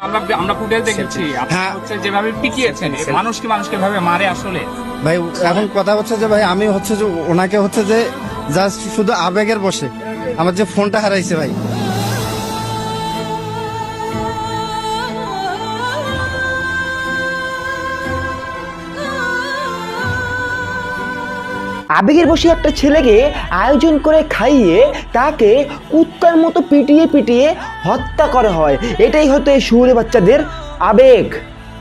আমরা আমরা ফুটেজ দেখেছি, হ্যাঁ। হচ্ছে যেভাবে পিটিয়েছেন মানুষকে এভাবে মারে আসলে। ভাই এখন কথা হচ্ছে যে ভাই আমি হচ্ছে যে ওনাকে হচ্ছে যে জাস্ট শুধু আবেগের বসে আমার যে ফোনটা হারাইছে ভাই। আবেগের বসে একটা ছেলেকে আয়োজন করে খাইয়ে তাকে কুত্তার মতো পিটিয়ে পিটিয়ে হত্যা করা হয়। এটাই হয়তো এই শুয়োরে বাচ্চাদের আবেগ।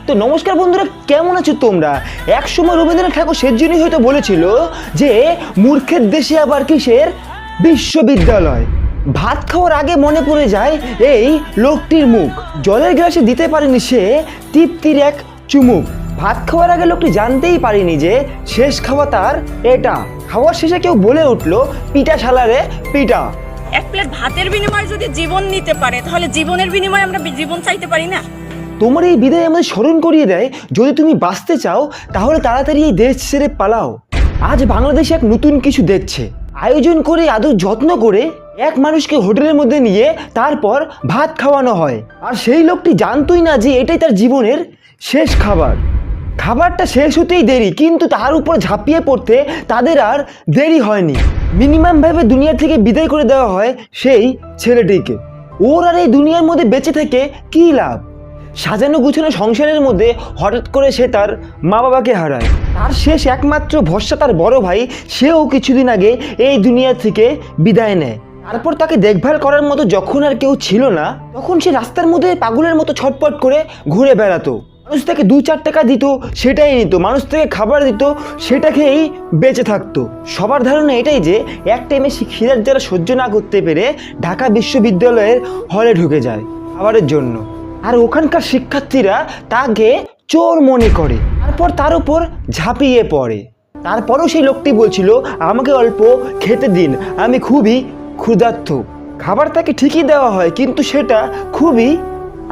তো নমস্কার বন্ধুরা, কেমন আছো তোমরা? একসময় রবীন্দ্রনাথ ঠাকুর সেজন্যই হয়তো বলেছিল যে মূর্খের দেশে আবার কিসের বিশ্ববিদ্যালয়। ভাত খাওয়ার আগে মনে পড়ে যায় এই লোকটির মুখ, জলের গ্লাসে দিতে পারেনি সে তৃপ্তির এক চুমুক। ভাত খাওয়ার আগে লোকটি জানতেই পারেনি যে শেষ খাওয়া তার এটা। খাওয়ার শেষে কেউ বলে উঠলো, পিটা শালারে পিটা। এক প্লেট ভাতের বিনিময়ে যদি জীবন নিতে পারে, তাহলে জীবনের বিনিময়ে আমরা জীবন চাইতে পারি না? তোমার এই বিদায় আমাদের স্মরণ করিয়ে দেয়, যদি তুমি বাঁচতে চাও তাহলে তাড়াতাড়ি এই দেশ ছেড়ে পালাও। আজ বাংলাদেশে এক নতুন কিছু দেখছে, আয়োজন করে আদৌ যত্ন করে এক মানুষকে হোটেলের মধ্যে নিয়ে তারপর ভাত খাওয়ানো হয়। আর সেই লোকটি জানতোই না যে এটাই তার জীবনের শেষ খাবার। খাবারটা শেষ হতেই দেরি, কিন্তু তার উপর ঝাঁপিয়ে পড়তে তাদের আর দেরি হয়নি। মিনিমাম ভাবে দুনিয়া থেকে বিদায় করে দেওয়া হয় সেই ছেলেটিকে। ওর আর এই দুনিয়ার মধ্যে বেঁচে থেকে কী লাভ? সাজানো গুছানো সংসারের মধ্যে হঠাৎ করে সে তার মা বাবাকে হারায়। তার শেষ একমাত্র ভরসা তার বড় ভাই, সেও কিছুদিন আগে এই দুনিয়া থেকে বিদায় নেয়। তারপর তাকে দেখভাল করার মতো যখন আর কেউ ছিল না, তখন সে রাস্তার মধ্যে পাগলের মতো ছটপট করে ঘুরে বেড়াতো। মানুষ তাকে 2-4 টাকা দিত, সেটাই নিত। মানুষ থেকে খাবার দিত, সেটা খেয়েই বেঁচে থাকতো। সবার ধারণা এটাই যে এক টাইমে সে খিদার জ্বালা সহ্য না করতে পেরে ঢাকা বিশ্ববিদ্যালয়ের হলে ঢুকে যায় খাবারের জন্য। আর ওখানকার শিক্ষার্থীরা তাকে চোর মনে করে, তারপর তার উপর ঝাঁপিয়ে পড়ে। তারপরও সেই লোকটি বলছিল, আমাকে অল্প খেতে দিন, আমি খুবই ক্ষুধার্ত। খাবার তাকে ঠিকই দেওয়া হয়, কিন্তু সেটা খুবই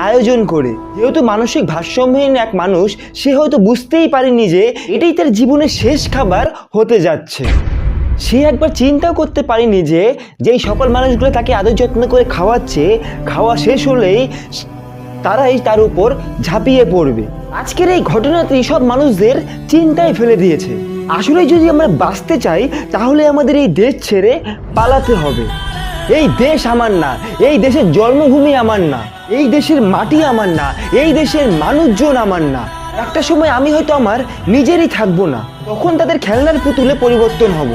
আয়োজন করে। যেহেতু মানসিক ভারসাম্যহীন এক মানুষ, সে হয়তো বুঝতেই পারেনি যে এটাই তার জীবনের শেষ খাবার হতে যাচ্ছে। সে একবার চিন্তাও করতে পারেনি যে যেই সকল মানুষগুলো তাকে আদর যত্ন করে খাওয়াচ্ছে, খাওয়া শেষ হলেই তারাই তার উপর ঝাঁপিয়ে পড়বে। আজকের এই ঘটনাটি সব মানুষদের চিন্তায় ফেলে দিয়েছে। আসলে যদি আমরা বাঁচতে চাই তাহলে আমাদের এই দেশ ছেড়ে পালাতে হবে। এই দেশ আমার না, এই দেশের জন্মভূমি আমার না, এই দেশের মাটি আমার না, এই দেশের মানুষজন আমার না। একটা সময় আমি হয়তো আমার নিজেরই থাকবো না, তখন তাদের খেলনার পুতুলে পরিবর্তন হব।